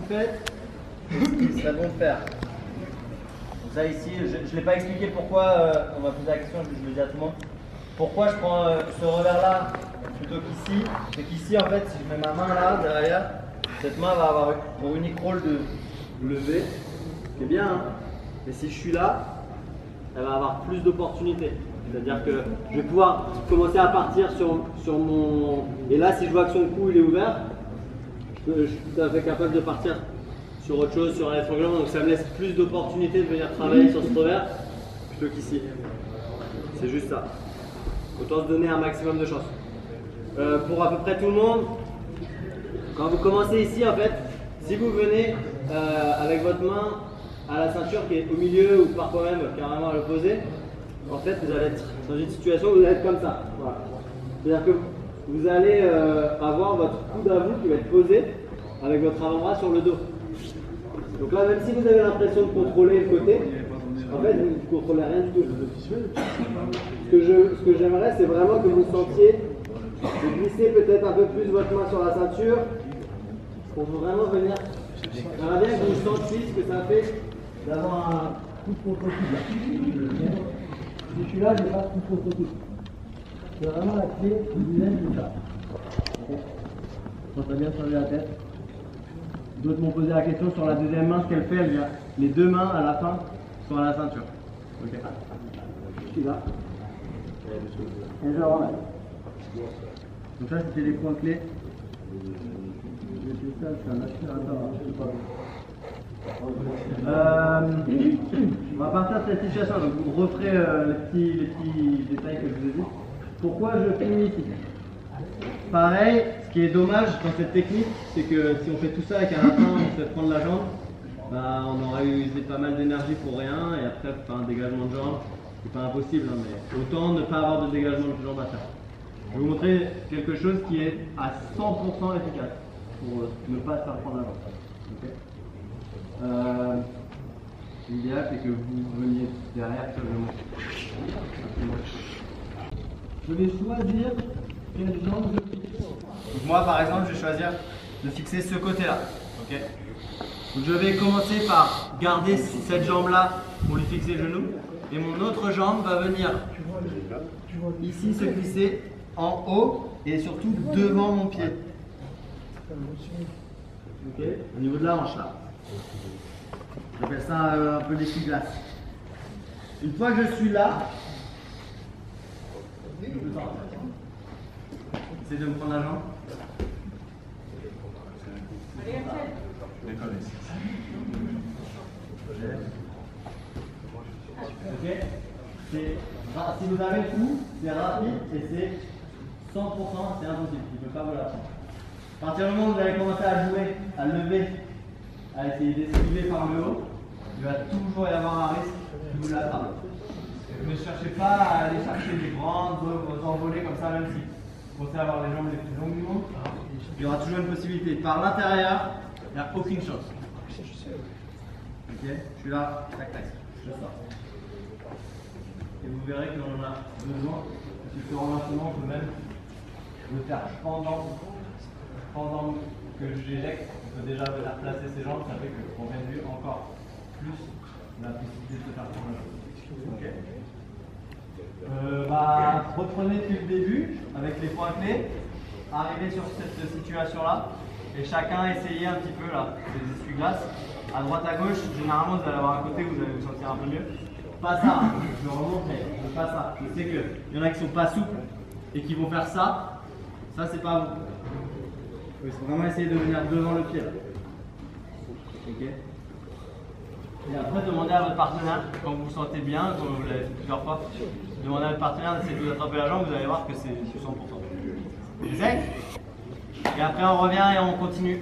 faites, et ce qu'il serait bon de faire. Donc ça ici, je ne l'ai pas expliqué pourquoi, on m'a posé la question, je le dis à tout le monde. Pourquoi je prends ce revers-là plutôt qu'ici? C'est qu'ici, en fait, si je mets ma main là, derrière, cette main va avoir pour unique rôle de lever, c'est bien, hein. Et si je suis là, elle va avoir plus d'opportunités. C'est-à-dire que je vais pouvoir commencer à partir sur mon... Et là, si je vois que son cou il est ouvert, je suis tout à fait capable de partir sur autre chose, sur un étranglement. Donc ça me laisse plus d'opportunités de venir travailler sur ce revers plutôt qu'ici. C'est juste ça. Autant se donner un maximum de chance. Pour à peu près tout le monde, quand vous commencez ici, en fait, si vous venez avec votre main à la ceinture qui est au milieu ou parfois même carrément à l'opposé, en fait, vous allez être dans une situation où vous allez être comme ça. Voilà. C'est-à-dire que vous allez avoir votre coude à vous qui va être posé avec votre avant-bras sur le dos. Donc là, même si vous avez l'impression de contrôler le côté, en fait, vous ne contrôlez rien du tout. Ce que j'aimerais, c'est vraiment que vous sentiez de glisser peut-être un peu plus votre main sur la ceinture pour vraiment venir. J'aimerais bien que vous sentiez ce que ça fait d'avoir un coup de contre-coude. Si je suis là, je n'ai pas de coup de contre-coude. C'est vraiment la clé du lève de ça. Okay. Bien sur la tête. D'autres m'ont posé la question sur la deuxième main, ce qu'elle fait, elle vient. Les deux mains à la fin sont à la ceinture. Ok. Je suis là. Et je remets. Donc ça, c'était les points clés. J'ai fait ça, c'est un aspirateur. On va partir de cette situation. Donc vous referez les petits détails que je vous ai dit. Pourquoi je finis ici? Pareil, ce qui est dommage dans cette technique, c'est que si on fait tout ça et qu'à la fin on se fait prendre la jambe, bah, on aurait usé pas mal d'énergie pour rien et après faire un dégagement de jambe, c'est pas impossible, hein, mais autant ne pas avoir de dégagement de jambe à faire. Je vais vous montrer quelque chose qui est à 100% efficace pour ne pas se faire prendre la jambe. Okay. L'idéal c'est que vous veniez derrière seulement. Je vais choisir quelle jambe je fixe. Donc moi par exemple je vais choisir de fixer ce côté là. Okay. Donc je vais commencer par garder cette jambe là pour lui fixer le genou. Et mon autre jambe va venir ici se glisser en haut et surtout devant mon pied. Okay. Au niveau de la hanche là. J'appelle ça un peu l'essuie-glace. Une fois que je suis là, essayez de me prendre la jambe. Ok. Si vous avez le coup, c'est rapide et c'est 100%, c'est impossible. Il ne peut pas vous l'apprendre. À partir du moment où vous allez commencer à jouer, à lever, à essayer d'esquiver par le haut, il va toujours y avoir un risque de vous l'attraper. Ne cherchez pas à aller chercher des grandes envolées comme ça, même si vous pensez avoir les jambes les plus longues du monde. Il y aura toujours une possibilité. Par l'intérieur, il n'y a aucune chance. Ok, je suis là, tac tac, je sors. Et vous verrez que l'on a besoin, parce que ce renversement peut même le faire pendant que j'éjecte. On peut déjà venir placer ses jambes, ça fait qu'on réduit encore plus la possibilité de se faire prendre la jambe. Ok. Reprenez depuis le début avec les points clés, arrivez sur cette situation-là et chacun essayez un petit peu là, ces essuie-glaces. À droite à gauche, généralement vous allez avoir un côté où vous allez vous sentir un peu mieux. Pas ça, je remonte, mais pas ça. Je sais qu'il y en a qui sont pas souples et qui vont faire ça. Ça, c'est pas vous. Il faut vraiment essayer de venir devant le pied là. Ok. Et après, demandez à votre partenaire, quand vous vous sentez bien, comme vous l'avez fait plusieurs fois, demandez à votre partenaire d'essayer de vous attraper la jambe, vous allez voir que c'est 100%. Essaye. Et après, on revient et on continue.